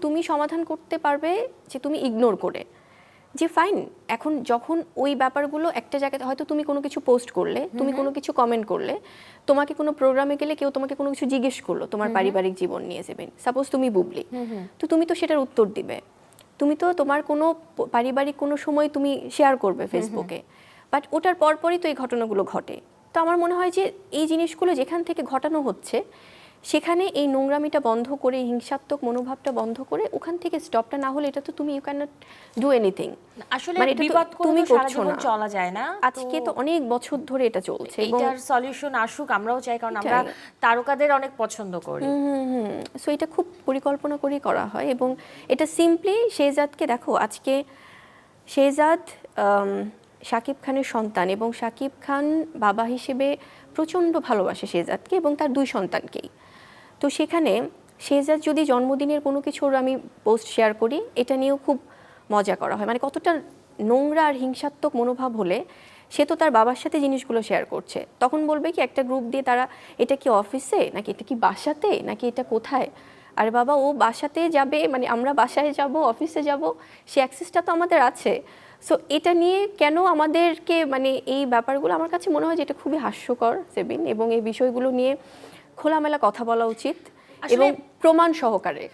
তুমি সমাধান করতে পারবে যে তুমি ইগনোর করে, যে ফাইন এখন যখন ওই ব্যাপারগুলো একটা জায়গাতে হয়তো তুমি কোনো কিছু পোস্ট করলে, তুমি কোনো কিছু কমেন্ট করলে, তোমাকে কোনো প্রোগ্রামে গেলে কেউ তোমাকে কোনো কিছু জিজ্ঞেস করলো তোমার পারিবারিক জীবন নিয়ে যাবেন, সাপোজ তুমি বুবলি, তো তুমি তো সেটার উত্তর দিবে, তুমি তো তোমার কোনো পারিবারিক কোনো সময় তুমি শেয়ার করবে ফেসবুকে, বাট ওটার পরপরই তো এই ঘটনাগুলো ঘটে। তো আমার মনে হয় যে এই জিনিসগুলো যেখান থেকে ঘটানো হচ্ছে সেখানে এই নোংরামিটা বন্ধ করে, হিংসাত্মক মনোভাবটা বন্ধ করে ওখান থেকে স্টপটা না হলে এটা তো তুমি you can not do anything. আসলে বিবাদ করে তো সারা জীবন চলা যায় না, আজকে তো অনেক বছর ধরে এটা চলছে, এটার সলিউশন আসুক আমরাও চাই, কারণ আমরা তারকাদের অনেক পছন্দ করি। সো এটা খুব পরিকল্পনা করেই করা হয় এবং এটা সিম্পলি শেহজাদকে দেখো, আজকে শেহজাদ শাকিব খানের সন্তান এবং শাকিব খান বাবা হিসেবে প্রচণ্ড ভালোবাসে শেহজাদকে এবং তার 2 সন্তানকেই। তো সেখানে শেহজাদ যদি জন্মদিনের কোনো কিছুর আমি পোস্ট শেয়ার করি, এটা নিয়েও খুব মজা করা হয়, মানে কতটা নোংরা আর হিংসাত্মক মনোভাব হলে সে তো তার বাবার সাথে জিনিসগুলো শেয়ার করছে, তখন বলবে কি একটা গ্রুপ দিয়ে তারা এটা কি অফিসে নাকি এটা কি বাসাতে নাকি এটা কোথায়, আরে বাবা ও বাসাতে যাবে, মানে আমরা বাসায় যাব অফিসে যাব, সে অ্যাক্সেসটা তো আমাদের আছে। সো এটা নিয়ে কেন আমাদেরকে, মানে এই ব্যাপারগুলো আমার কাছে মনে হয় যে এটা খুবই হাস্যকর সেবিন, এবং এই বিষয়গুলো নিয়ে খোলামেলা কথা বলা উচিত এবং প্রমাণ সহকারে।